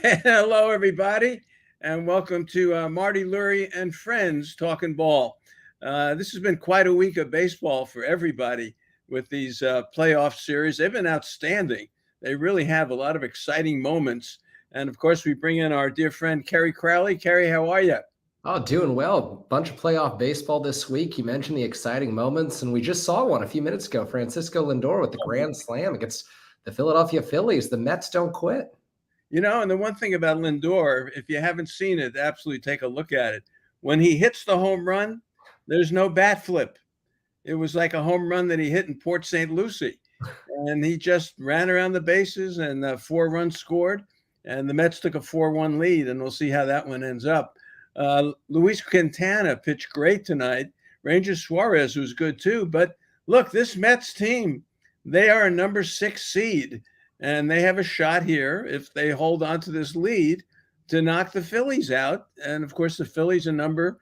Hello, everybody, and welcome to Marty Lurie and Friends Talking Ball. This has been quite a week of baseball for everybody with these playoff series. They've been outstanding. They really have a lot of exciting moments. And of course, we bring in our dear friend, Kerry Crowley. Kerry, how are you? Oh, doing well. Bunch of playoff baseball this week. You mentioned the exciting moments, and we just saw one a few minutes ago. Francisco Lindor with the grand slam against the Philadelphia Phillies. The Mets don't quit. And the one thing about Lindor, if you haven't seen it, absolutely take a look at it. When he hits the home run, there's no bat flip. It was like a home run that he hit in Port St. Lucie. And he just ran around the bases and 4 runs scored. And the Mets took a 4-1 lead, and we'll see how that one ends up. Luis Quintana pitched great tonight. Ranger Suarez was good too. But look, this Mets team, they are a number 6 seed, and they have a shot here if they hold on to this lead to knock the Phillies out. And of course, the Phillies are number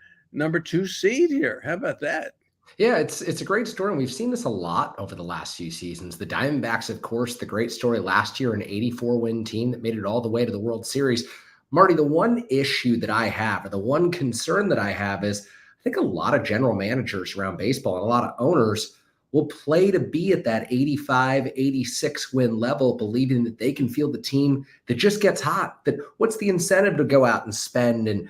2 seed here. How about that? Yeah, it's a great story, and we've seen this a lot over the last few seasons. The Diamondbacks, of course, the great story last year, an 84-win team that made it all the way to the World Series. Marty, the one issue that I have, or the one concern that I have is I think a lot of general managers around baseball and a lot of owners will play to be at that 85, 86 win level, believing that they can field the team that just gets hot. That what's the incentive to go out and spend and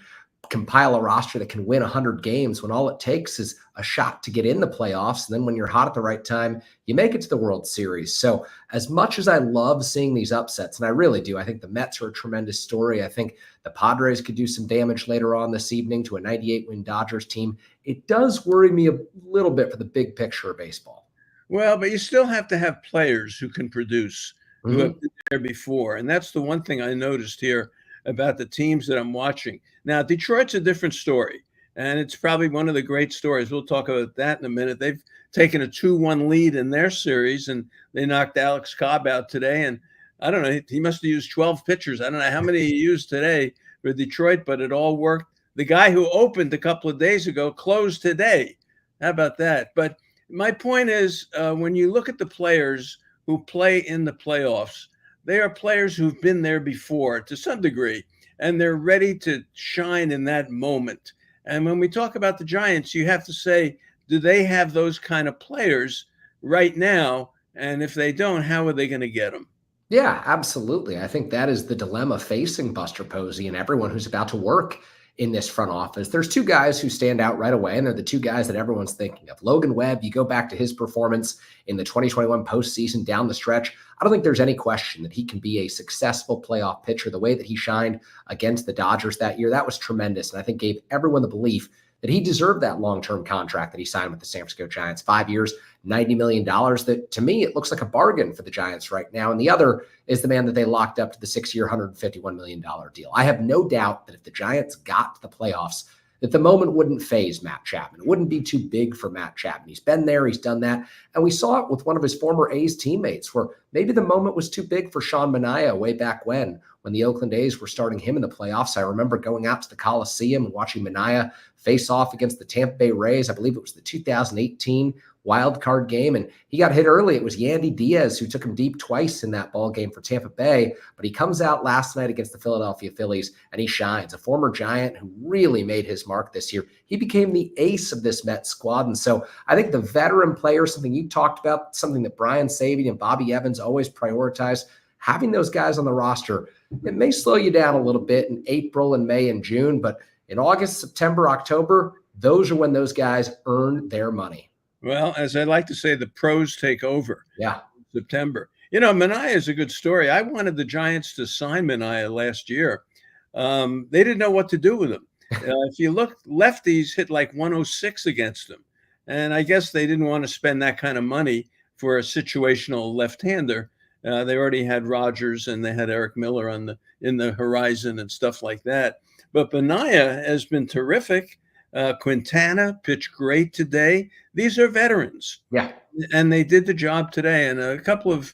compile a roster that can win 100 games when all it takes is a shot to get in the playoffs. And then when you're hot at the right time, you make it to the World Series. So as much as I love seeing these upsets, and I really do, I think the Mets are a tremendous story. I think the Padres could do some damage later on this evening to a 98-win Dodgers team. It does worry me a little bit for the big picture of baseball. Well, but you still have to have players who can produce, who have been there before. And that's the one thing I noticed here about the teams that I'm watching. Now, Detroit's a different story, and it's probably one of the great stories. We'll talk about that in a minute. They've taken a 2-1 lead in their series, and they knocked Alex Cobb out today. And I don't know, he must have used 12 pitchers. I don't know how many he used today for Detroit, but it all worked. The guy who opened a couple of days ago closed today. How about that? But my point is, when you look at the players who play in the playoffs, they are players who've been there before to some degree, and they're ready to shine in that moment. And when we talk about the Giants, you have to say, do they have those kind of players right now? And if they don't, how are they going to get them? Yeah, absolutely. I think that is the dilemma facing Buster Posey and everyone who's about to work in this front office. There's two guys who stand out right away, and they're the two guys that everyone's thinking of. Logan Webb, you go back to his performance in the 2021 postseason down the stretch. I don't think there's any question that he can be a successful playoff pitcher. The way that he shined against the Dodgers that year, that was tremendous, and I think gave everyone the belief that he deserved that long-term contract that he signed with the San Francisco Giants. 5 years, $90 million. That, to me, it looks like a bargain for the Giants right now. And the other is the man that they locked up to the 6-year, $151 million deal. I have no doubt that if the Giants got to the playoffs, that the moment wouldn't phase Matt Chapman. It wouldn't be too big for Matt Chapman. He's been there. He's done that. And we saw it with one of his former A's teammates where maybe the moment was too big for Sean Manaea way back when the Oakland A's were starting him in the playoffs. I remember going out to the Coliseum and watching Manaea face off against the Tampa Bay Rays. I believe it was the 2018 wild card game, and he got hit early. It was Yandy Diaz who took him deep twice in that ball game for Tampa Bay, but he comes out last night against the Philadelphia Phillies, and he shines. A former Giant who really made his mark this year. He became the ace of this Mets squad, and so I think the veteran players, something you talked about, something that Brian Sabean and Bobby Evans always prioritize, having those guys on the roster, it may slow you down a little bit in April and May and June, but in August, September, October, those are when those guys earn their money. Well, as I like to say, the pros take over. Yeah. September. Manaea is a good story. I wanted the Giants to sign Manaea last year. They didn't know what to do with him. If you look, lefties hit like 106 against him. And I guess they didn't want to spend that kind of money for a situational left-hander. They already had Rogers and they had Eric Miller in the horizon and stuff like that. But Manaea has been terrific. Quintana pitched great today. These are veterans. Yeah. And they did the job today. And a couple of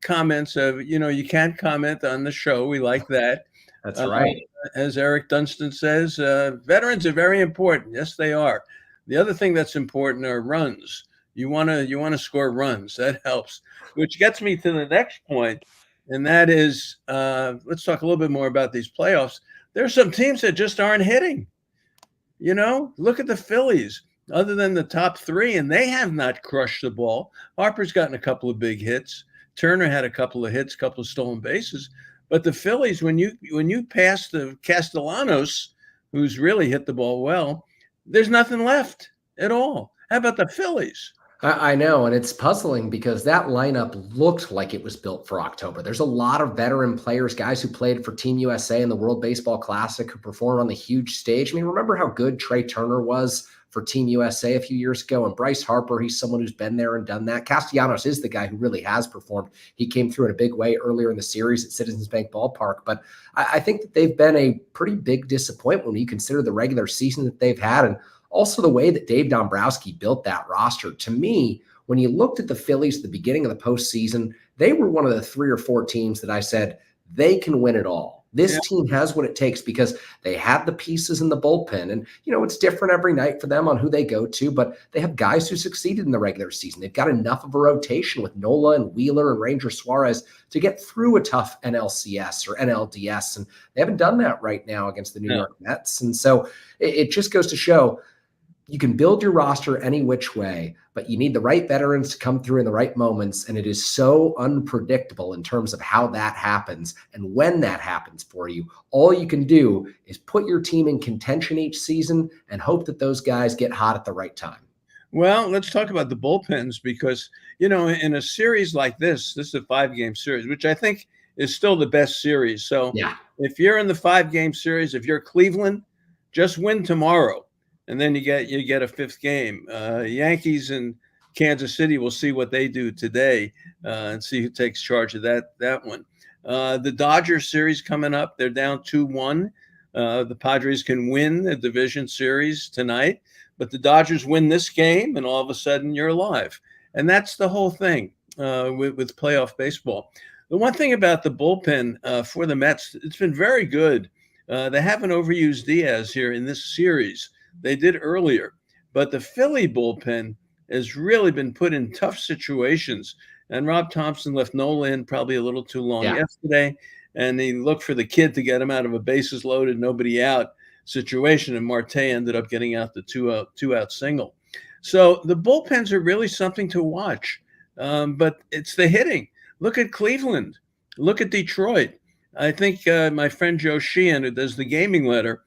comments of, you can't comment on the show. We like that. That's right. As Eric Dunston says, veterans are very important. Yes, they are. The other thing that's important are runs. You want to score runs. That helps. Which gets me to the next point. and that is, let's talk a little bit more about these playoffs. There are some teams that just aren't hitting. Look at the Phillies. Other than the top three, and they have not crushed the ball. Harper's gotten a couple of big hits. Turner had a couple of hits, a couple of stolen bases. But the Phillies, when you pass the Castellanos, who's really hit the ball well, there's nothing left at all. How about the Phillies? I know, and it's puzzling because that lineup looked like it was built for October. There's a lot of veteran players, guys who played for Team USA in the World Baseball Classic, who performed on the huge stage. I mean, remember how good Trey Turner was for Team USA a few years ago? And Bryce Harper, he's someone who's been there and done that. Castellanos is the guy who really has performed. He came through in a big way earlier in the series at Citizens Bank Ballpark. But I think that they've been a pretty big disappointment when you consider the regular season that they've had, and also the way that Dave Dombrowski built that roster. To me, when you looked at the Phillies at the beginning of the postseason, they were one of the 3 or 4 teams that I said, they can win it all. This team has what it takes because they have the pieces in the bullpen. And, it's different every night for them on who they go to, but they have guys who succeeded in the regular season. They've got enough of a rotation with Nola and Wheeler and Ranger Suarez to get through a tough NLCS or NLDS. And they haven't done that right now against the New York Mets. And so it just goes to show you can build your roster any which way, but you need the right veterans to come through in the right moments. And it is so unpredictable in terms of how that happens and when that happens for you. All you can do is put your team in contention each season and hope that those guys get hot at the right time. Well, let's talk about the bullpens because, in a series like this is a 5-game series, which I think is still the best series. So if you're in the 5-game series, if you're Cleveland, just win tomorrow. And then you get a 5th game. Yankees and Kansas City, we'll see what they do today and see who takes charge of that one. The Dodgers series coming up, they're down 2-1. The Padres can win the division series tonight, but the Dodgers win this game, and all of a sudden you're alive. And that's the whole thing with playoff baseball. The one thing about the bullpen for the Mets, it's been very good. They haven't overused Diaz here in this series. They did earlier, but the Philly bullpen has really been put in tough situations. And Rob Thompson left Nola in probably a little too long yesterday, and he looked for the kid to get him out of a bases loaded, nobody out situation. And Marte ended up getting out the two out single. So the bullpens are really something to watch, but it's the hitting. Look at Cleveland. Look at Detroit. I think my friend Joe Sheehan, who does the gaming letter,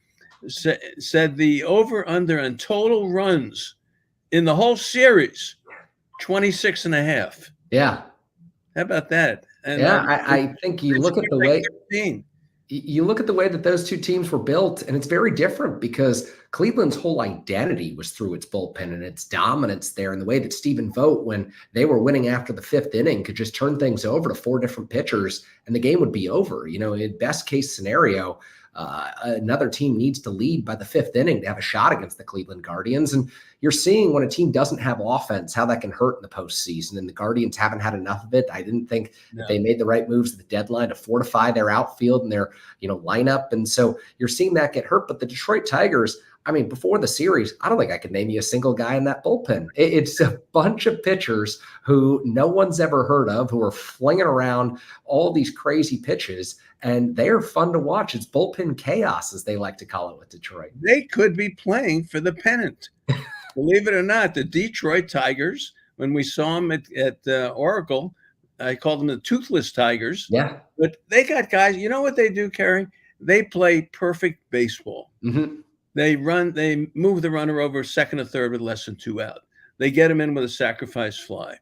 said the over-under on total runs in the whole series, 26.5. Yeah. How about that? And I think you look at the way that those two teams were built, and it's very different because Cleveland's whole identity was through its bullpen and its dominance there, and the way that Stephen Vogt, when they were winning after the 5th inning, could just turn things over to 4 different pitchers and the game would be over. In best case scenario, another team needs to lead by the 5th inning to have a shot against the Cleveland Guardians. And you're seeing when a team doesn't have offense, how that can hurt in the postseason. And the Guardians haven't had enough of it. I didn't think that they made the right moves at the deadline to fortify their outfield and their, lineup. And so you're seeing that get hurt. But the Detroit Tigers, before the series, I don't think I could name you a single guy in that bullpen. It's a bunch of pitchers who no one's ever heard of, who are flinging around all these crazy pitches, and they're fun to watch. It's bullpen chaos, as they like to call it with Detroit. They could be playing for the pennant. Believe it or not, the Detroit Tigers, when we saw them at Oracle, I called them the Toothless Tigers. Yeah. But they got guys, you know what they do, Kerry? They play perfect baseball. Mm-hmm. They move the runner over second or third with less than 2 out. They get him in with a sacrifice fly.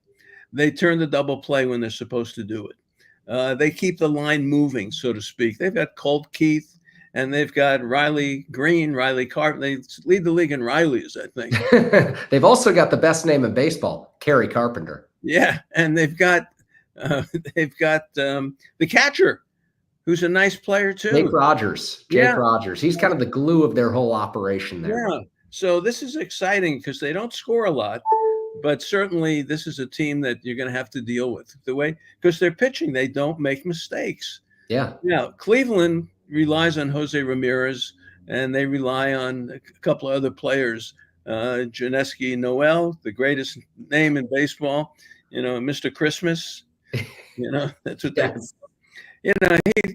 They turn the double play when they're supposed to do it. They keep the line moving, so to speak. They've got Colt Keith, and they've got Riley Green, Riley Carpenter. They lead the league in Rileys, I think. They've also got the best name in baseball, Kerry Carpenter. Yeah, and they've got the catcher, who's a nice player too. Jake Rogers. He's kind of the glue of their whole operation there. Yeah. So this is exciting because they don't score a lot, but certainly this is a team that you're going to have to deal with because they're pitching. They don't make mistakes. Yeah. Now, Cleveland relies on Jose Ramirez, and they rely on a couple of other players. Janeski Noel, the greatest name in baseball, Mr. Christmas. That's what they He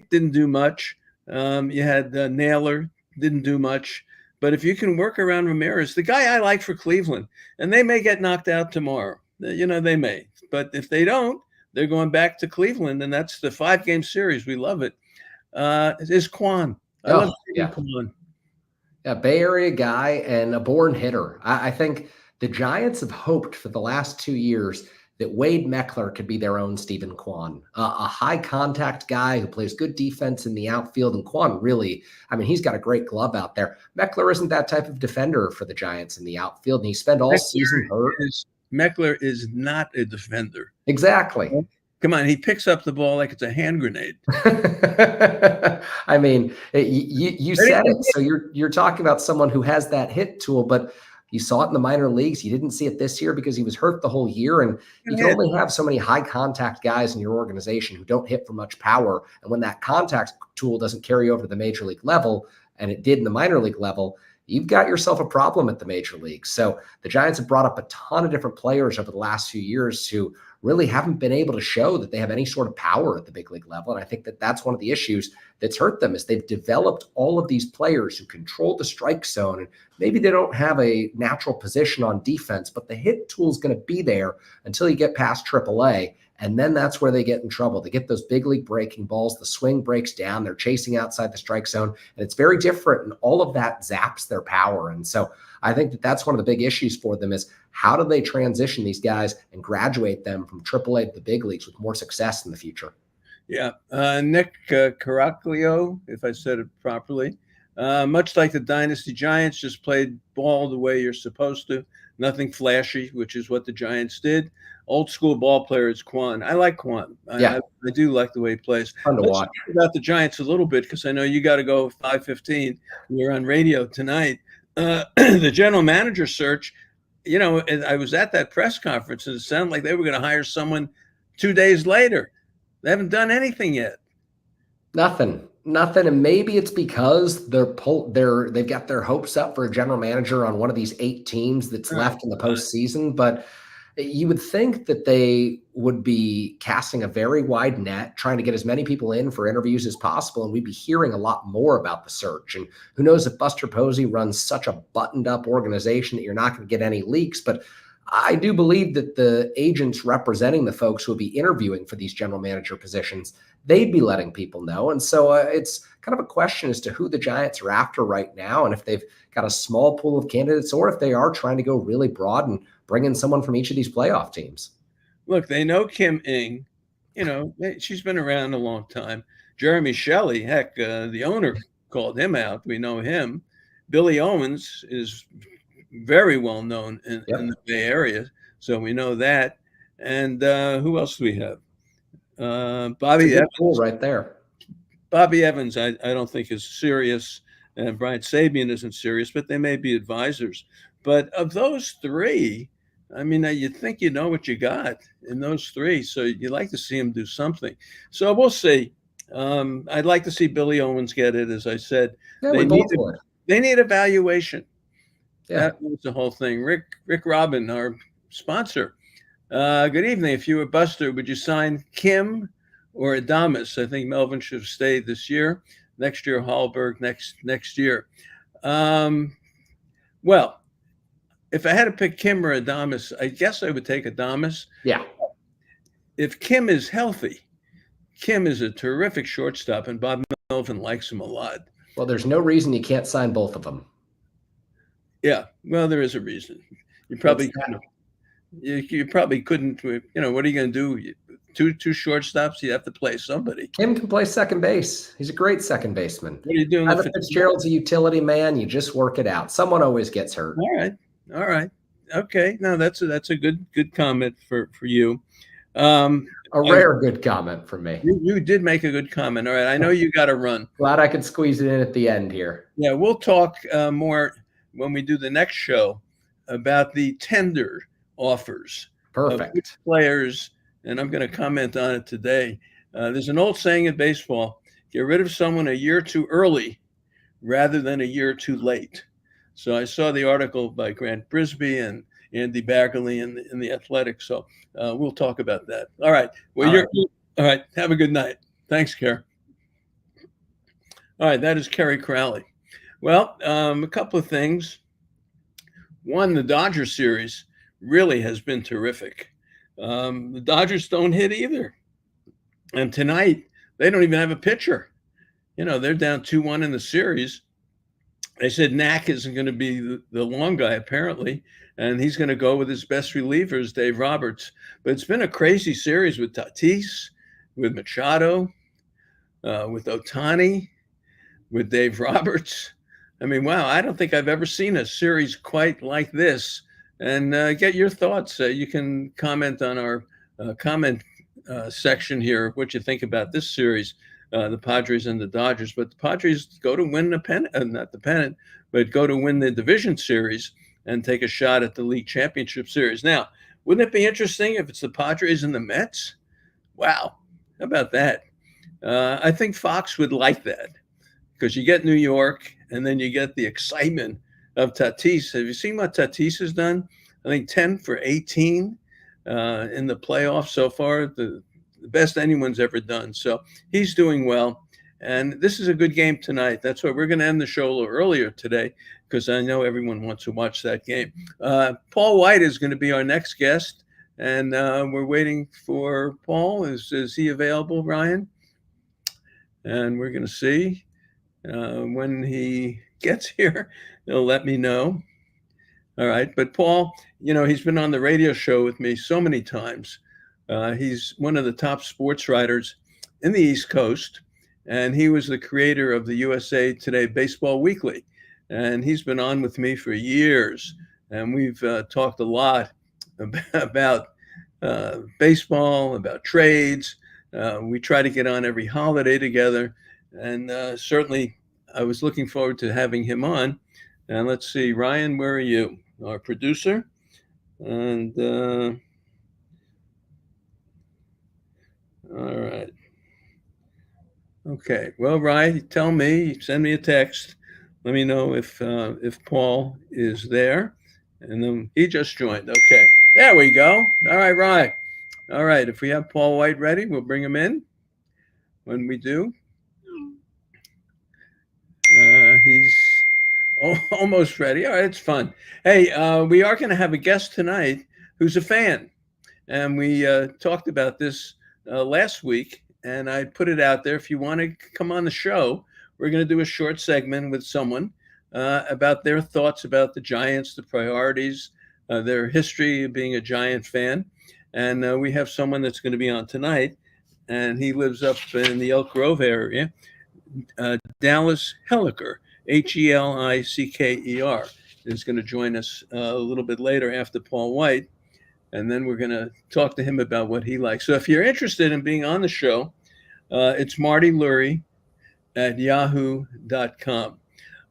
didn't do much. You had Naylor, didn't do much. But if you can work around Ramirez, the guy I like for Cleveland, and they may get knocked out tomorrow. They may. But if they don't, they're going back to Cleveland, and that's the 5-game series. We love it. Is Kwan. I love Kwan. Yeah, Bay Area guy and a born hitter. I think the Giants have hoped for the last 2 years that Wade Meckler could be their own Stephen Kwan, a high contact guy who plays good defense in the outfield. And Kwan really, he's got a great glove out there. Meckler isn't that type of defender for the Giants in the outfield, and he spent all season hurt. Meckler is not a defender. Exactly. Come on, he picks up the ball like it's a hand grenade. You said it. So you're talking about someone who has that hit tool, but you saw it in the minor leagues. You didn't see it this year because he was hurt the whole year. And you can only have so many high contact guys in your organization who don't hit for much power. And when that contact tool doesn't carry over to the major league level, and it did in the minor league level, you've got yourself a problem at the major leagues. So the Giants have brought up a ton of different players over the last few years who really haven't been able to show that they have any sort of power at the big league level. And I think that that's one of the issues that's hurt them is they've developed all of these players who control the strike zone. And maybe they don't have a natural position on defense, but the hit tool is going to be there until you get past AAA. And then that's where they get in trouble. They get those big league breaking balls. The swing breaks down. They're chasing outside the strike zone. And it's very different. And all of that zaps their power. And so I think that that's one of the big issues for them is how do they transition these guys and graduate them from AAA to the big leagues with more success in the future? Yeah. Nick Caraclio, if I said it properly, much like the Dynasty Giants, just played ball the way you're supposed to. Nothing flashy, which is what the Giants did. Old school ball player is Kwan. I like Kwan. I do like the way he plays. Fun to watch. Talk about the Giants a little bit because I know you got to go 5:15. We're on radio tonight. The general manager search, I was at that press conference and it sounded like they were going to hire someone 2 days later. They haven't done anything yet. Nothing. And maybe it's because they've got their hopes up for a general manager on one of these 8 teams that's left in the postseason. But you would think that they would be casting a very wide net, trying to get as many people in for interviews as possible. And we'd be hearing a lot more about the search. And who knows if Buster Posey runs such a buttoned up organization that you're not going to get any leaks. But I do believe that the agents representing the folks who will be interviewing for these general manager positions, they'd be letting people know. And so it's kind of a question as to who the Giants are after right now. And if they've got a small pool of candidates or if they are trying to go really broad and bring in someone from each of these playoff teams. Look, they know Kim Ng, she's been around a long time. Jeremy Shelley, heck, the owner called him out. We know him. Billy Owens is very well known in the Bay Area. So we know that. And who else do we have? Bobby Evans. Right there. Bobby Evans, I don't think is serious. And Brian Sabean isn't serious, but they may be advisors. But of those 3, you think you know what you got in those 3. So you'd like to see him do something. So we'll see. I'd like to see Billy Owens get it, as I said. Yeah, they need evaluation. Yeah. That was the whole thing. Rick Robin, our sponsor. Good evening. If you were Buster, would you sign Kim or Adames? I think Melvin should have stayed this year. Next year, Hallberg next year. Well, if I had to pick Kim or Adames, I guess I would take Adames. Yeah. If Kim is healthy, Kim is a terrific shortstop, and Bob Melvin likes him a lot. Well, there's no reason you can't sign both of them. Yeah, well, there is a reason. You probably couldn't. What are you going to do? Two shortstops. You have to play somebody. Kim can play second base. He's a great second baseman. What are you doing? Fitzgerald's a utility man. You just work it out. Someone always gets hurt. All right. Okay. No, that's a good comment for you. A rare good comment from me. You did make a good comment. All right. I know you got to run. Glad I could squeeze it in at the end here. Yeah, we'll talk more when we do the next show about the tender offers. Perfect. Of players, and I'm going to comment on it today. There's an old saying in baseball: get rid of someone a year too early rather than a year too late. So I saw the article by Grant Brisbee and Andy Baggerly in the Athletic. So we'll talk about that. All right. Well, all right. Have a good night. Thanks, Kerr. All right, that is Kerry Crowley. Well, a couple of things. One, the Dodger series really has been terrific. The Dodgers don't hit either. And tonight, they don't even have a pitcher. They're down 2-1 in the series. They said Knack isn't going to be the long guy, apparently, and he's going to go with his best relievers, Dave Roberts. But it's been a crazy series with Tatis, with Machado, with Ohtani, with Dave Roberts. I mean, wow, I don't think I've ever seen a series quite like this. And get your thoughts. You can comment on our comment section here, what you think about this series, the Padres and the Dodgers. But the Padres go to win the pennant, not the pennant, but go to win the division series and take a shot at the league championship series. Now, wouldn't it be interesting if it's the Padres and the Mets? Wow, how about that? I think Fox would like that because you get New York and then you get the excitement of Tatis. Have you seen what Tatis has done? I think 10 for 18 in the playoffs so far, the best anyone's ever done. So he's doing well. And this is a good game tonight. That's why we're going to end the show a little earlier today because I know everyone wants to watch that game. Paul White is going to be our next guest. And we're waiting for Paul. Is he available, Ryan? And we're going to see when he gets here. He'll let me know. All right. But Paul, he's been on the radio show with me so many times. He's one of the top sports writers in the East Coast, and he was the creator of the USA Today Baseball Weekly. And he's been on with me for years, and we've talked a lot about baseball, about trades. We try to get on every holiday together, and certainly I was looking forward to having him on. And let's see, Ryan, where are you? Our producer. And all right. Okay. Well, Ryan, tell me, send me a text. Let me know if Paul is there. And then he just joined. Okay. There we go. All right, Ryan. All right. If we have Paul White ready, we'll bring him in. When we do, he's almost ready. All right, it's fun. Hey, we are going to have a guest tonight who's a fan. And we talked about this last week, and I put it out there. If you want to come on the show, we're going to do a short segment with someone about their thoughts about the Giants, the priorities, their history of being a Giant fan. And we have someone that's going to be on tonight, and he lives up in the Elk Grove area, Dallas Hellicker. Helicker is going to join us a little bit later after Paul White. And then we're going to talk to him about what he likes. So if you're interested in being on the show, it's Marty Lurie at yahoo.com.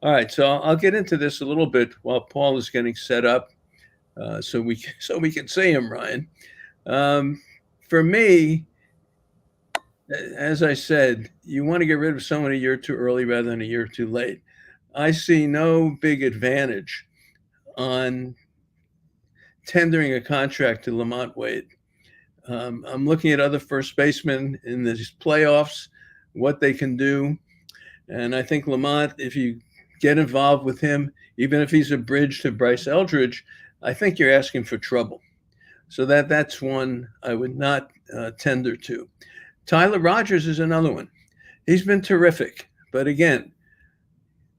All right. So I'll get into this a little bit while Paul is getting set up so we can see him, Ryan. For me, as I said, you want to get rid of someone a year too early rather than a year too late. I see no big advantage on tendering a contract to Lamont Wade. I'm looking at other first basemen in these playoffs, what they can do. And I think Lamont, if you get involved with him, even if he's a bridge to Bryce Eldridge, I think you're asking for trouble. So that's one I would not tender to. Tyler Rogers is another one. He's been terrific. But again,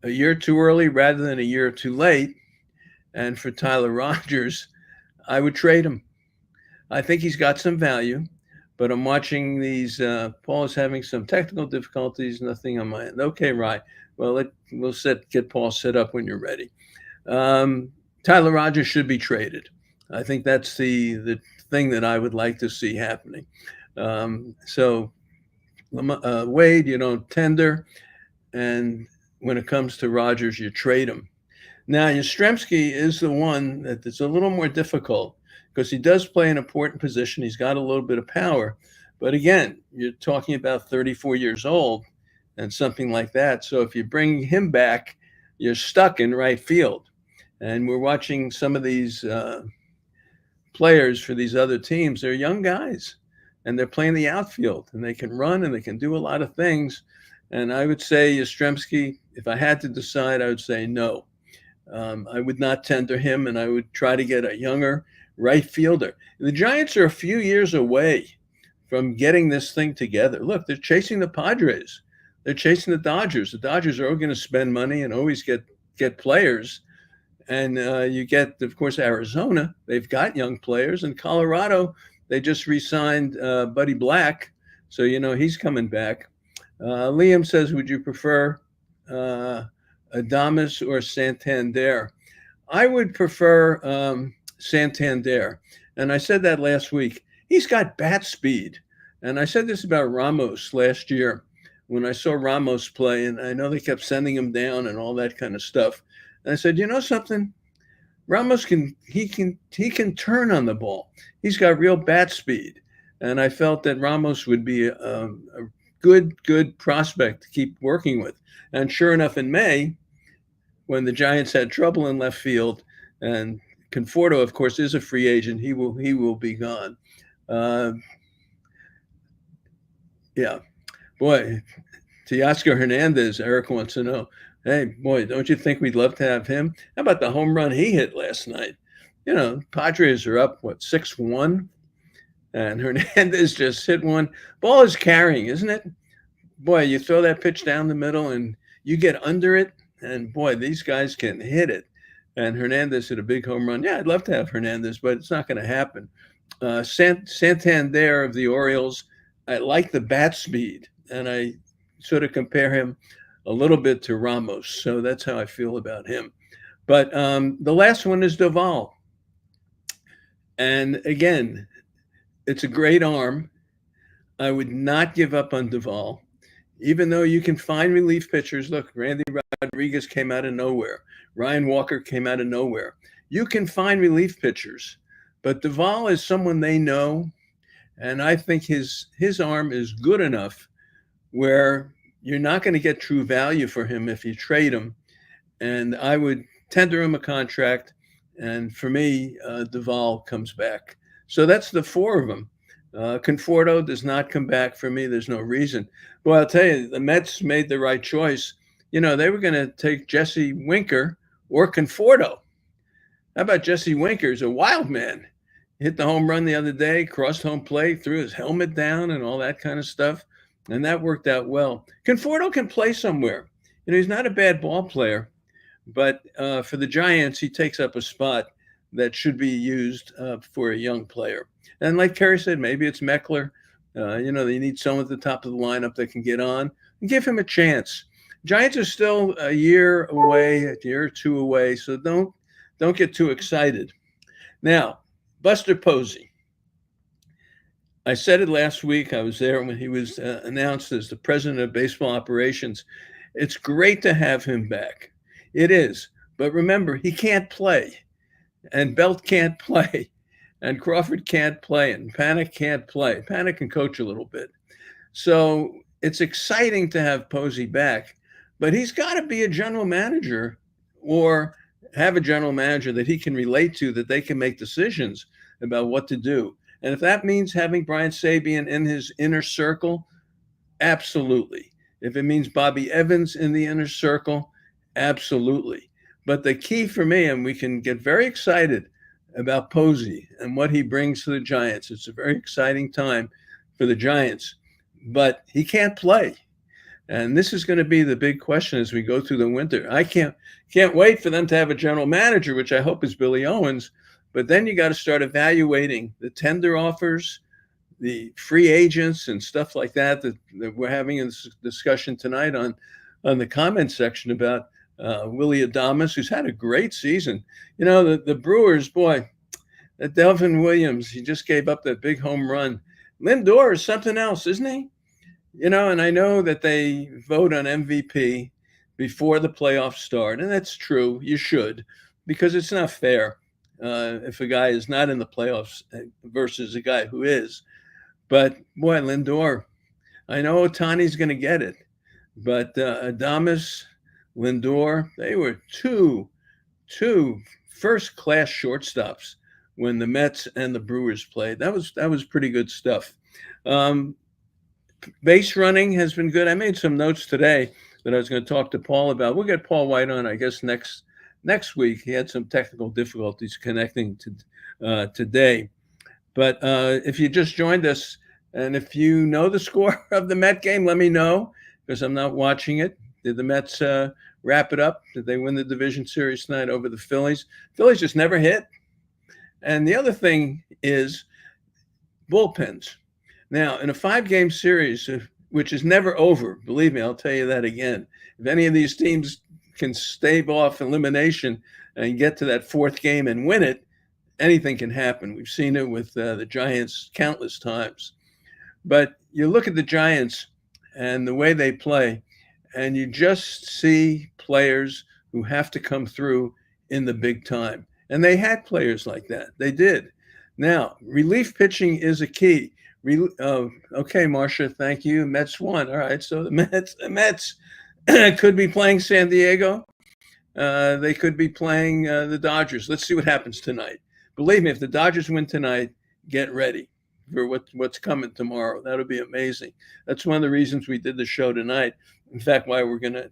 a year too early rather than a year too late. And for Tyler Rogers, I would trade him. I think he's got some value, but I'm watching these. Paul is having some technical difficulties, nothing on my end. Okay, right. Well, we'll get Paul set up when you're ready. Tyler Rogers should be traded. I think that's the thing that I would like to see happening. So Wade, you don't tender. And when it comes to Rogers, you trade him. Now, Yastrzemski is the one that's a little more difficult because he does play an important position. He's got a little bit of power. But again, you're talking about 34 years old and something like that. So if you bring him back, you're stuck in right field. And we're watching some of these players for these other teams. They're young guys. and they're playing the outfield, and they can run and they can do a lot of things. And I would say Yastrzemski, if I had to decide, I would say no. I would not tender him, and I would try to get a younger right fielder. The Giants are a few years away from getting this thing together. Look, they're chasing the Padres. They're chasing the Dodgers. The Dodgers are going to spend money and always get players. And you get, of course, Arizona. They've got young players. And Colorado, they just re-signed Buddy Black. So, he's coming back. Liam says, would you prefer Adames or Santander? I would prefer Santander. And I said that last week. He's got bat speed. And I said this about Ramos last year when I saw Ramos play, and I know they kept sending him down and all that kind of stuff. And I said, you know something? Ramos can turn on the ball. He's got real bat speed. And I felt that Ramos would be a good prospect to keep working with. And sure enough, in May, when the Giants had trouble in left field, and Conforto, of course, is a free agent, he will be gone. Yeah. Boy, Teoscar Hernandez, Eric wants to know, hey, boy, don't you think we'd love to have him? How about the home run he hit last night? Padres are up, 6-1? And Hernandez just hit one. Ball is carrying, isn't it? Boy, you throw that pitch down the middle and you get under it, and boy, these guys can hit it. And Hernandez hit a big home run. Yeah, I'd love to have Hernandez, but it's not going to happen. Santander of the Orioles, I like the bat speed, and I sort of compare him a little bit to Ramos. So that's how I feel about him. But the last one is Duvall. And again, it's a great arm. I would not give up on Duvall, even though you can find relief pitchers. Look, Randy Rodriguez came out of nowhere. Ryan Walker came out of nowhere. You can find relief pitchers, but Duvall is someone they know. And I think his arm is good enough where you're not going to get true value for him if you trade him. And I would tender him a contract. And for me, Duvall comes back. So that's the four of them. Conforto does not come back for me. There's no reason. Well, I'll tell you, the Mets made the right choice. They were going to take Jesse Winker or Conforto. How about Jesse Winker? He's a wild man. Hit the home run the other day, crossed home plate, threw his helmet down and all that kind of stuff. And that worked out well. Conforto can play somewhere. He's not a bad ball player, but for the Giants, he takes up a spot that should be used for a young player. And like Kerry said, maybe it's Meckler. They need someone at the top of the lineup that can get on and give him a chance. Giants are still a year or two away, so don't get too excited. Now, Buster Posey. I said it last week. I was there when he was announced as the president of baseball operations. It's great to have him back. It is. But remember, he can't play. And Belt can't play. And Crawford can't play. And Panic can't play. Panic can coach a little bit. So it's exciting to have Posey back. But he's got to be a general manager or have a general manager that he can relate to, that they can make decisions about what to do. And if that means having Brian Sabean in his inner circle, absolutely. If it means Bobby Evans in the inner circle, absolutely. But the key for me, and we can get very excited about Posey and what he brings to the Giants. It's a very exciting time for the Giants, but he can't play. And this is going to be the big question as we go through the winter. I can't wait for them to have a general manager, which I hope is Billy Owens. But then you got to start evaluating the tender offers, the free agents and stuff like that we're having in this discussion tonight on the comment section about Willie Adames, who's had a great season. The Brewers, boy, that Delvin Williams, he just gave up that big home run. Lindor is something else, isn't he? And I know that they vote on MVP before the playoffs start, and that's true. You should, because it's not fair if a guy is not in the playoffs versus a guy who is. But, boy, Lindor, I know Ohtani's going to get it, but Adames, Lindor, they were two first-class shortstops when the Mets and the Brewers played. That was pretty good stuff. Um, Base running has been good. I made some notes today that I was going to talk to Paul about. We'll get Paul White on, I guess, next week. He had some technical difficulties connecting to today. But if you just joined us, and if you know the score of the Met game, let me know, because I'm not watching it. Did the Mets wrap it up? Did they win the division series tonight over the Phillies? Phillies just never hit. And the other thing is bullpens. Now, in a 5-game series, which is never over, believe me, I'll tell you that again. If any of these teams can stave off elimination and get to that 4th game and win it, anything can happen. We've seen it with the Giants countless times. But you look at the Giants and the way they play, and you just see players who have to come through in the big time. And they had players like that. They did. Now, relief pitching is a key. Okay, Marcia, thank you. Mets won. All right, so the Mets could be playing San Diego. They could be playing the Dodgers. Let's see what happens tonight. Believe me, if the Dodgers win tonight, get ready for what's coming tomorrow. That'll be amazing. That's one of the reasons we did the show tonight. In fact, why we're going to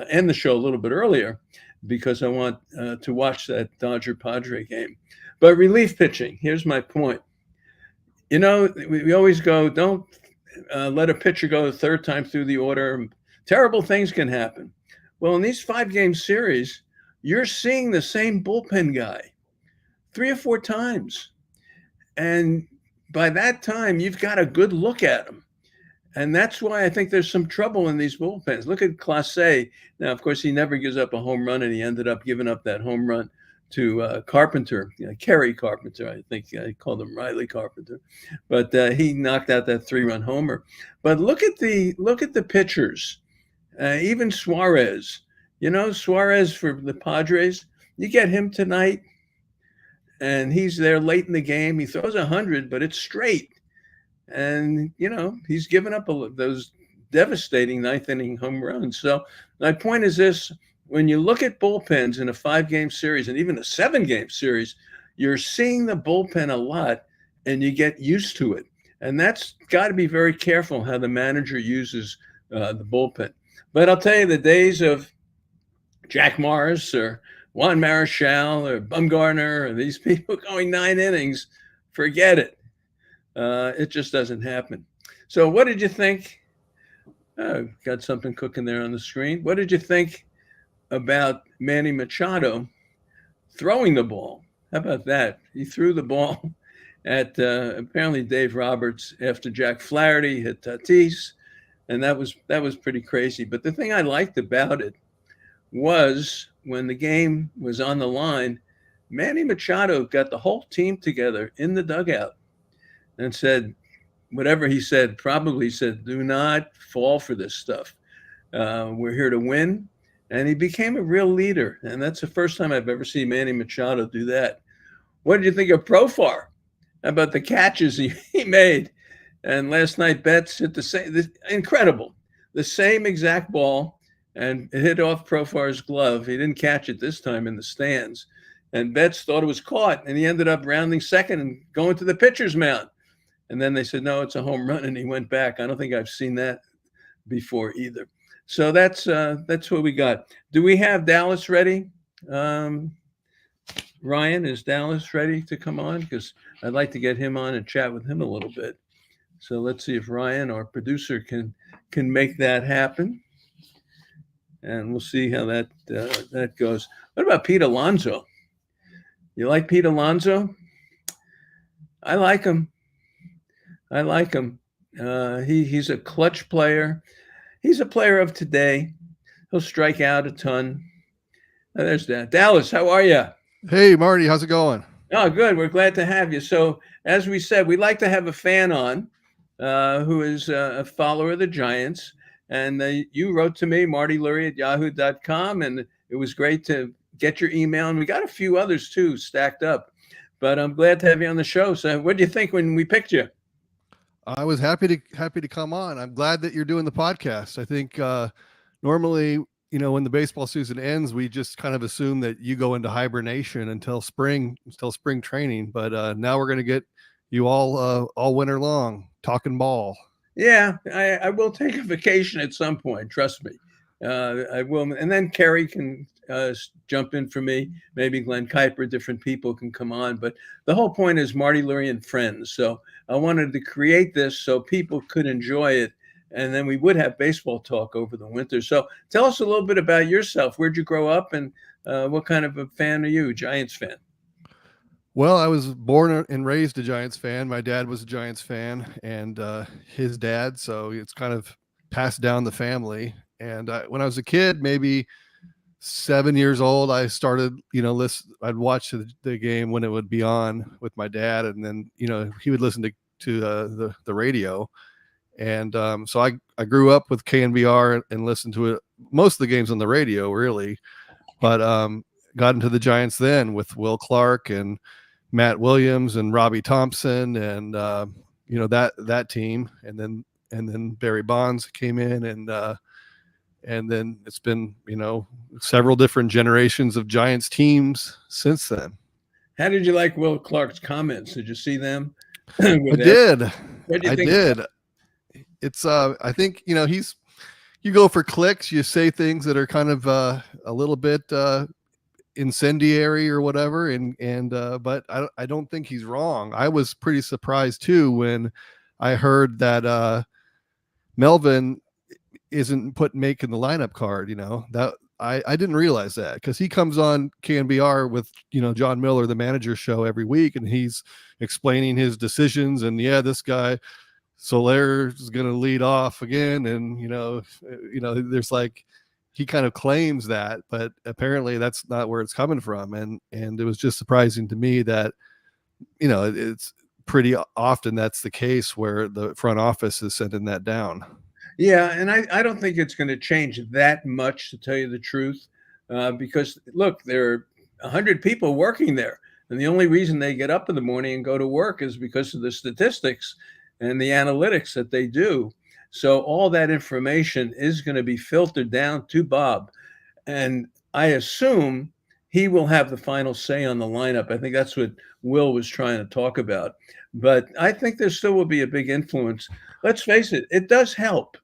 end the show a little bit earlier, because I want to watch that Dodger-Padre game. But relief pitching, here's my point. You know, we always go, don't let a pitcher go the 3rd time through the order. Terrible things can happen. Well, in these 5-game series, you're seeing the same bullpen guy 3 or 4 times. And by that time, you've got a good look at him. And that's why I think there's some trouble in these bullpens. Look at Clase. Now, of course, he never gives up a home run, and he ended up giving up that home run to Carpenter, Kerry Carpenter. I think I called him Riley Carpenter, but he knocked out that 3-run homer. But look at the pitchers, even Suarez. You know, Suarez for the Padres. You get him tonight, and he's there late in the game. He throws 100, but it's straight. And, you know, he's given up those devastating 9th-inning home runs. So my point is this. When you look at bullpens in a 5-game series and even a 7-game series, you're seeing the bullpen a lot, and you get used to it. And that's got to be very careful how the manager uses the bullpen. But I'll tell you, the days of Jack Morris or Juan Marichal or Bumgarner or these people going 9 innings, forget it. It just doesn't happen. So what did you think? Got something cooking there on the screen. What did you think about Manny Machado throwing the ball? How about that? He threw the ball at apparently Dave Roberts after Jack Flaherty hit Tatis, and that was pretty crazy. But the thing I liked about it was when the game was on the line, Manny Machado got the whole team together in the dugout and said, whatever he said, probably said, do not fall for this stuff. We're here to win. And he became a real leader. And that's the first time I've ever seen Manny Machado do that. What did you think of Profar? How about the catches he made? And last night, Betts hit incredible, the same exact ball, and it hit off Profar's glove. He didn't catch it this time in the stands. And Betts thought it was caught, and he ended up rounding second and going to the pitcher's mound. And then they said, no, it's a home run, and he went back. I don't think I've seen that before either. So that's what we got. Do we have Dallas ready? Ryan, is Dallas ready to come on? Because I'd like to get him on and chat with him a little bit. So let's see if Ryan, our producer, can make that happen. And we'll see how that goes. What about Pete Alonso? You like Pete Alonso? I like him. He's a clutch player. He's a player of today. He'll strike out a ton. There's that. Dallas, how are you? Hey, Marty, how's it going? Oh, good. We're glad to have you. So, as we said, we'd like to have a fan on who is a follower of the Giants. And you wrote to me, Marty Lurie at yahoo.com, and it was great to get your email. And we got a few others, too, stacked up. But I'm glad to have you on the show. So what did you think when we picked you? I was happy to come on. I'm glad that you're doing the podcast. I think normally, when the baseball season ends, we just kind of assume that you go into hibernation until spring training. But now we're going to you all winter long talking ball. Yeah, I will take a vacation at some point. Trust me, I will. And then Kerry can jump in for me. Maybe Glenn Kuiper, different people can come on. But the whole point is Marty Lurie and Friends. So I wanted to create this so people could enjoy it, and then we would have baseball talk over the winter. So tell us a little bit about yourself. Where'd you grow up, and what kind of a fan are you? Giants fan? Well, I was born and raised a Giants fan. My dad was a Giants fan, and his dad, so it's kind of passed down the family. And when I was a kid, maybe 7 years old, I started, I'd watch the game when it would be on with my dad, and then he would listen to the radio. And so I grew up with KNBR and listened to it most of the games on the radio, really. But got into the Giants then with Will Clark and Matt Williams and Robbie Thompson and that team, and then Barry Bonds came in, and then it's been several different generations of Giants teams since then. How did you like Will Clark's comments? Did you see them? I did. What do you I think? did. It's I think you go for clicks, you say things that are kind of a little bit incendiary or whatever, and but I don't think he's wrong. I was pretty surprised too when I heard that Melvin isn't making the lineup card. That I didn't realize that, because he comes on KNBR with John Miller, the manager show, every week, and he's explaining his decisions, and this guy Soler is going to lead off again, and there's like, he kind of claims that, but apparently that's not where it's coming from. And it was just surprising to me that, it's pretty often that's the case where the front office is sending that down. Yeah, and I don't think it's going to change that much, to tell you the truth, because look, there are 100 people working there, and the only reason they get up in the morning and go to work is because of the statistics and the analytics that they do. So all that information is going to be filtered down to Bob. And I assume he will have the final say on the lineup. I think that's what Will was trying to talk about. But I think there still will be a big influence. Let's face it, it does help.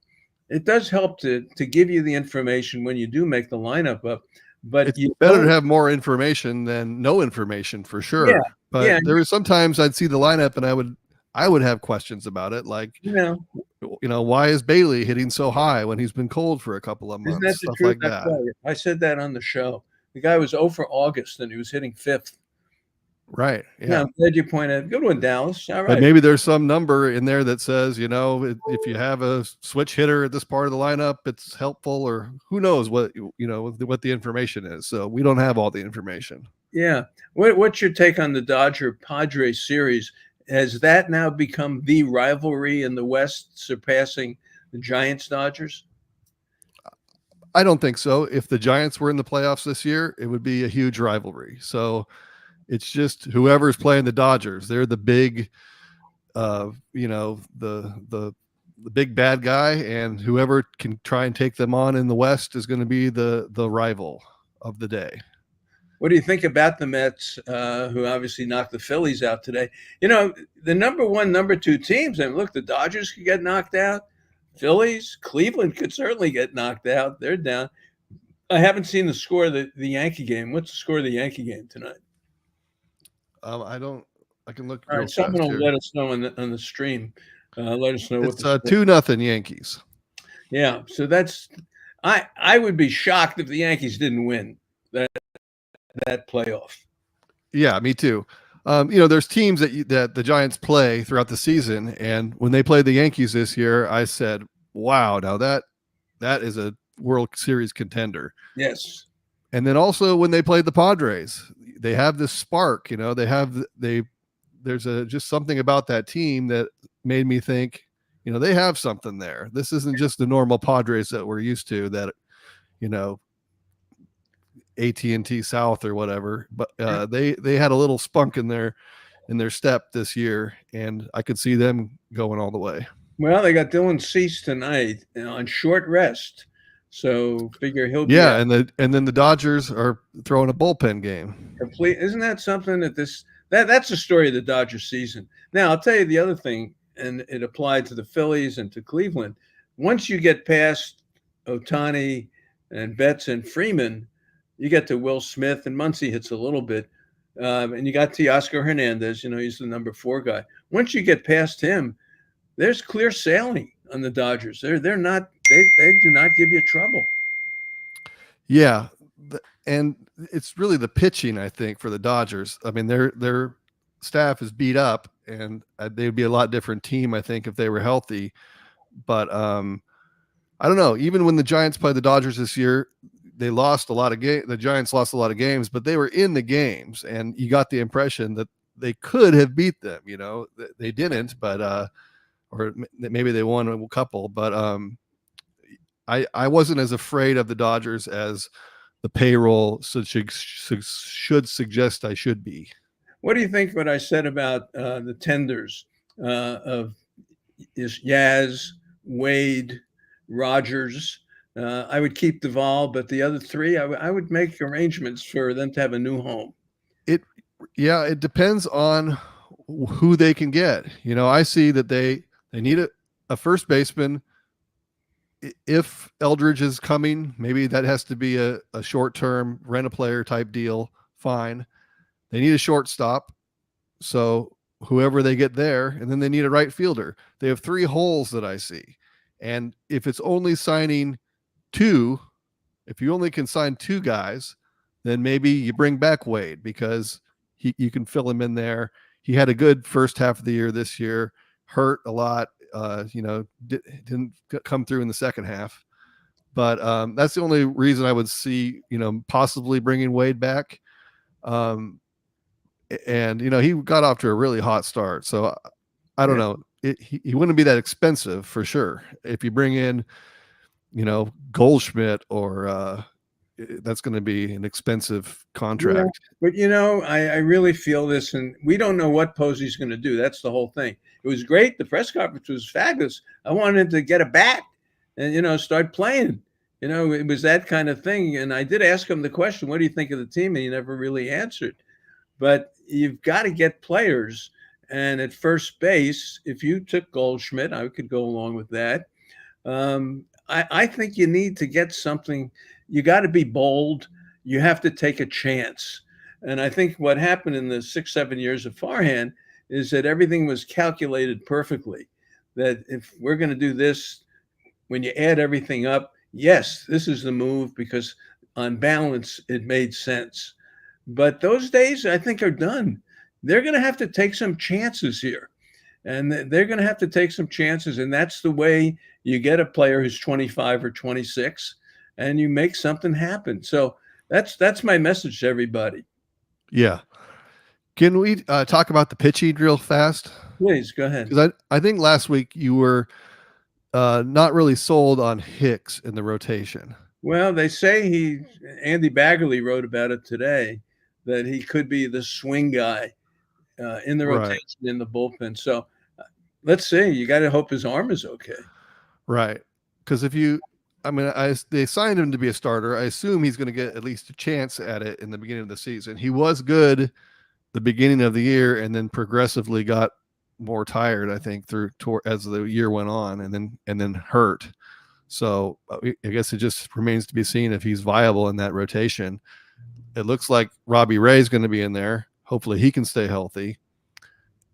It does help to give you the information when you do make the lineup up. But it's better to have more information than no information, for sure. Yeah, but there was sometimes I'd see the lineup and I would have questions about it, like, why is Bailey hitting so high when he's been cold for a couple of months? Isn't that Stuff the like truth? that. I said that on the show. The guy was 0 for August, and he was hitting 5th. Right. Yeah. I'm glad you pointed out. Good one, Dallas. All right. But maybe there's some number in there that says, if you have a switch hitter at this part of the lineup, it's helpful, or who knows what the information is. So we don't have all the information. Yeah. What's your take on the Dodger-Padres series? Has that now become the rivalry in the West, surpassing the Giants-Dodgers? I don't think so. If the Giants were in the playoffs this year, it would be a huge rivalry. So it's just whoever's playing the Dodgers, they're the big, the big bad guy, and whoever can try and take them on in the West is going to be the rival of the day. What do you think about the Mets, who obviously knocked the Phillies out today? The number 1, number 2 teams, and look, the Dodgers could get knocked out. Phillies, Cleveland could certainly get knocked out. They're down. I haven't seen the score of the Yankee game. What's the score of the Yankee game tonight? I can look. All right, someone will let us know on the stream. Let us know. It's 2-0 Yankees. Yeah, so that's I would be shocked if the Yankees didn't win that playoff. Yeah, me too. There's teams that the Giants play throughout the season, and when they played the Yankees this year, I said, "Wow, now that is a World Series contender." Yes. And then also when they played the Padres, they have this spark. There's just something about that team that made me think, they have something there. This isn't just the normal Padres that we're used to, that AT&T South or whatever, but they had a little spunk in their step this year, and I could see them going all the way. Well, they got Dylan Cease tonight on short rest, so figure he'll be and then the Dodgers are throwing a bullpen game. complete. Isn't that something that this that's the story of the Dodgers season. Now, I'll tell you the other thing, and it applied to the Phillies and to Cleveland. Once you get past Ohtani and Betts and Freeman, you get to Will Smith, and Muncy hits a little bit. And you got Teoscar Hernandez, he's the number 4 guy. Once you get past him, there's clear sailing on the Dodgers. They're not, they do not give you trouble. Yeah. And it's really the pitching, I think, for the Dodgers. I mean, their staff is beat up, and they'd be a lot different team, I think, if they were healthy. But I don't know. Even when the Giants played the Dodgers this year, they lost a lot of games. The Giants lost a lot of games, but they were in the games, and you got the impression that they could have beat them. They didn't, but or maybe they won a couple. But I wasn't as afraid of the Dodgers as the payroll should suggest I should be. What do you think what I said about the tenders of Yaz, Wade, Rogers? I would keep Duvall, but the other 3, I would make arrangements for them to have a new home. It depends on who they can get. I see that they need a first baseman. If Eldridge is coming, maybe that has to be a short-term rent-a-player type deal. Fine. They need a shortstop, so whoever they get there, and then they need a right fielder. They have 3 holes that I see. And if it's only signing 2, if you only can sign 2 guys, then maybe you bring back Wade, because you can fill him in there. He had a good first half of the year this year, hurt a lot, didn't come through in the second half. But that's the only reason I would see, possibly bringing Wade back. And he got off to a really hot start. So I don't know. He wouldn't be that expensive for sure. If you bring in, Goldschmidt, or that's going to be an expensive contract. Yeah, but I really feel this, and we don't know what Posey's going to do. That's the whole thing. It was great. The press conference was fabulous. I wanted him to get a bat and start playing. It was that kind of thing. And I did ask him the question, "What do you think of the team?" And he never really answered. But you've got to get players. And at first base, if you took Goldschmidt, I could go along with that. I think you need to get something. You got to be bold. You have to take a chance. And I think what happened in the 6-7 years of Farhan is that everything was calculated perfectly. That if we're going to do this, when you add everything up, yes, this is the move, because on balance, it made sense. But those days, I think, are done. They're going to have to take some chances here. And they're going to have to take some chances. And that's the way you get a player who's 25 or 26, and you make something happen. So that's my message to everybody. Yeah. Can we talk about the pitching real fast? Please, go ahead. Because I think last week you were not really sold on Hicks in the rotation. Well, they say Andy Baggerly wrote about it today, that he could be the swing guy in the rotation, right, in the bullpen. So let's see. You got to hope his arm is okay. Right. Because they signed him to be a starter. I assume he's going to get at least a chance at it in the beginning of the season. He was good the beginning of the year, and then progressively got more tired, I think, as the year went on, and then hurt. So I guess it just remains to be seen if he's viable in that rotation. It looks like Robbie Ray's going to be in there. Hopefully he can stay healthy.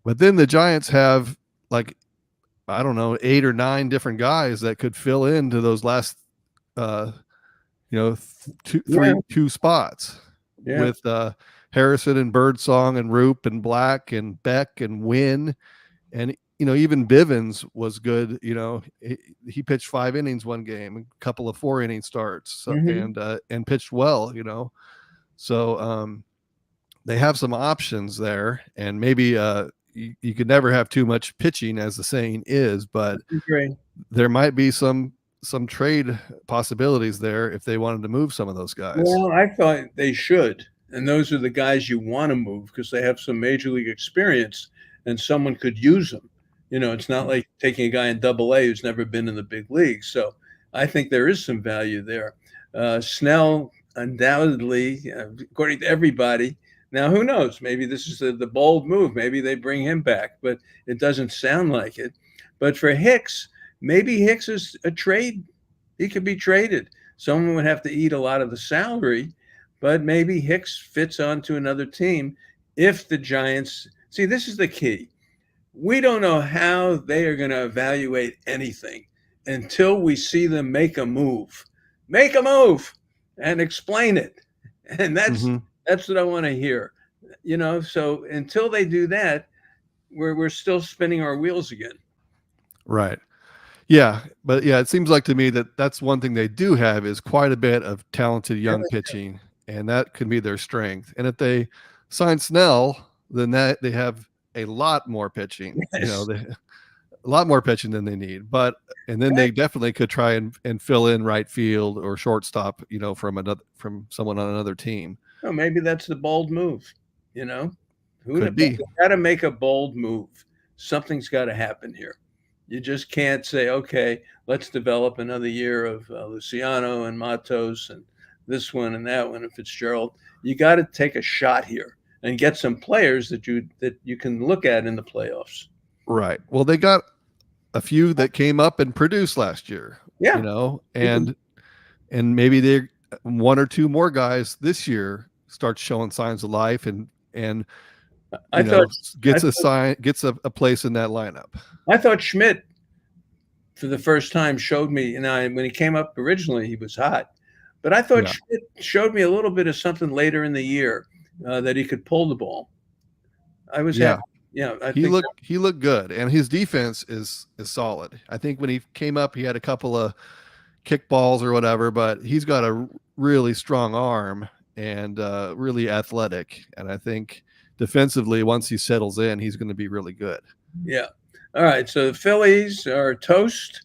But then the Giants have, like, I don't know, 8 or 9 different guys that could fill into those last, two spots, with Harrison and Birdsong and Roop and Black and Beck and Wynn. And, even Bivens was good. He pitched 5 innings one game, a couple of 4-inning starts, so, and pitched well, So they have some options there, and maybe you could never have too much pitching, as the saying is, but there might be some trade possibilities there if they wanted to move some of those guys. Well, I thought they should. And those are the guys you want to move, because they have some major league experience and someone could use them. It's not like taking a guy in Double-A who's never been in the big leagues. So I think there is some value there. Snell, undoubtedly, according to everybody, Now, who knows? Maybe this is the bold move. Maybe they bring him back, but it doesn't sound like it. But for Hicks, maybe Hicks is a trade. He could be traded. Someone would have to eat a lot of the salary, but maybe Hicks fits onto another team if the Giants see. This is the key. We don't know how they are going to evaluate anything until we see them make a move. Make a move and explain it. And that's what I want to hear. So until they do that, we're still spinning our wheels again. Right. Yeah, but yeah, it seems like to me that that's one thing they do have is quite a bit of talented young pitching, and that could be their strength. And if they sign Snell, then that they have a lot more pitching. Yes. A lot more pitching than they need. And then they definitely could try and fill in right field or shortstop, from someone on another team. Oh, maybe that's the bold move. Could be. You got to make a bold move. Something's got to happen here. You just can't say, okay, let's develop another year of Luciano and Matos and this one and that one and Fitzgerald. You got to take a shot here and get some players that you can look at in the playoffs. Right. Well, they got a few that came up and produced last year. Yeah. And maybe they one or two more guys this year start showing signs of life and gets a place in that lineup. I thought Schmidt, for the first time, showed me. When he came up originally, he was hot, but I thought Schmidt showed me a little bit of something later in the year that he could pull the ball. I was happy. Yeah, he looked good, and his defense is solid. I think when he came up, he had a couple of kickballs or whatever, but he's got a really strong arm and really athletic, and I think defensively, once he settles in, he's going to be really good. Yeah. All right. So the Phillies are toast.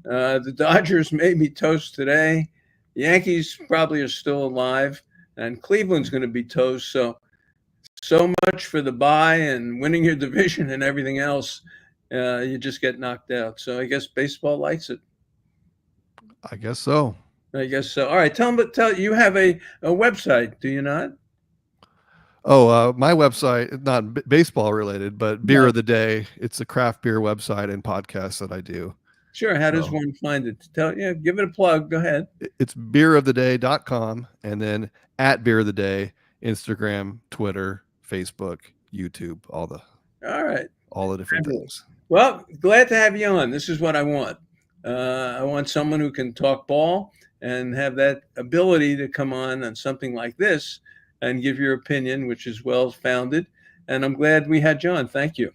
The Dodgers may be toast today. Yankees probably are still alive, and Cleveland's going to be toast. So much for the bye and winning your division and everything else. You just get knocked out. So I guess baseball likes it. I guess so. All right. Tell you have a website, do you not? Oh, my website, not baseball related, but Beer of the Day. It's a craft beer website and podcast that I do. Sure. How does one find it? Give it a plug. Go ahead. It's beeroftheday.com and then at Beer of the Day, Instagram, Twitter, Facebook, YouTube, all the different things. Well, glad to have you on. This is what I want. I want someone who can talk ball and have that ability to come on something like this and give your opinion, which is well-founded. And I'm glad we had John. Thank you.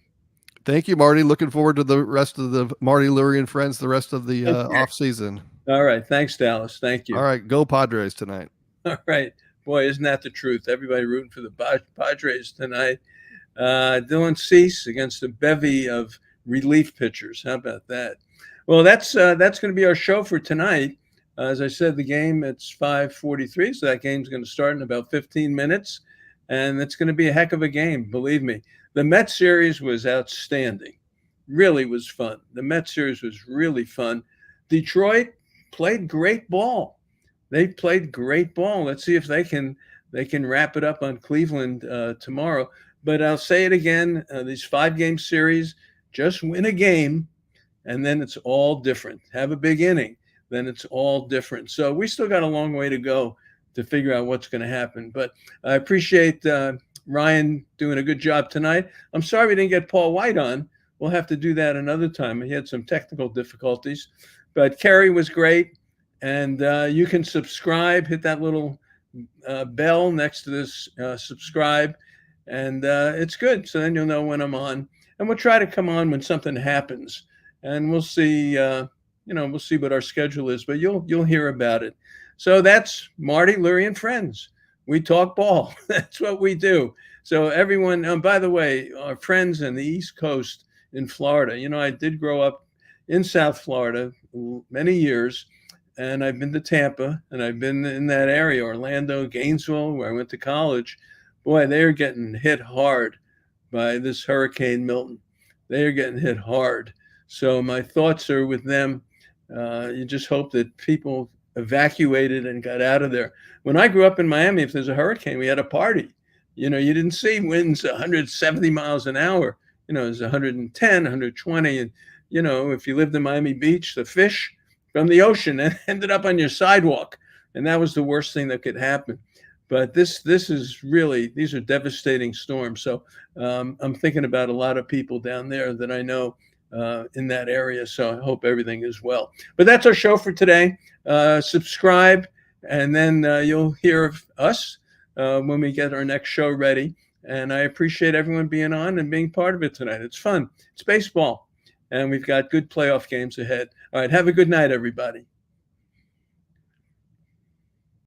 Thank you, Marty. Looking forward to the rest of the Marty Lurie and Friends, the rest of the off season. All right. Thanks, Dallas. Thank you. All right. Go Padres tonight. All right. Boy, isn't that the truth? Everybody rooting for the Padres tonight. Dylan Cease against a bevy of relief pitchers. How about that? Well, that's going to be our show for tonight. As I said, the game, it's 5:43, so that game's going to start in about 15 minutes, and it's going to be a heck of a game, believe me. The Mets series was outstanding. Really was fun. The Mets series was really fun. Detroit played great ball. They played great ball. Let's see if they can wrap it up on Cleveland tomorrow. But I'll say it again, these 5-game series, just win a game, and then it's all different. Have a big inning. Then it's all different. So we still got a long way to go to figure out what's going to happen. But I appreciate Ryan doing a good job tonight. I'm sorry we didn't get Paul White on. We'll have to do that another time. He had some technical difficulties. But Kerry was great. And you can subscribe, hit that little bell next to this subscribe. And it's good. So then you'll know when I'm on. And we'll try to come on when something happens. And we'll see we'll see what our schedule is, but you'll hear about it. So that's Marty Lurie and Friends. We talk ball. That's what we do. So everyone, by the way, our friends in the East Coast in Florida, I did grow up in South Florida many years, and I've been to Tampa, and I've been in that area, Orlando, Gainesville, where I went to college. Boy, they're getting hit hard by this Hurricane Milton. They're getting hit hard. So my thoughts are with them. You just hope that people evacuated and got out of there. When I grew up in Miami, if there's a hurricane, we had a party. you didn't see winds 170 miles an hour. It was 110, 120. And, if you lived in Miami Beach, the fish from the ocean ended up on your sidewalk. And that was the worst thing that could happen. But this is really, these are devastating storms. So I'm thinking about a lot of people down there that I know in that area. So I hope everything is well. But that's our show for today. Subscribe, and then you'll hear of us when we get our next show ready. And I appreciate everyone being on and being part of it tonight. It's fun. It's baseball, and we've got good playoff games ahead. All right. Have a good night, everybody.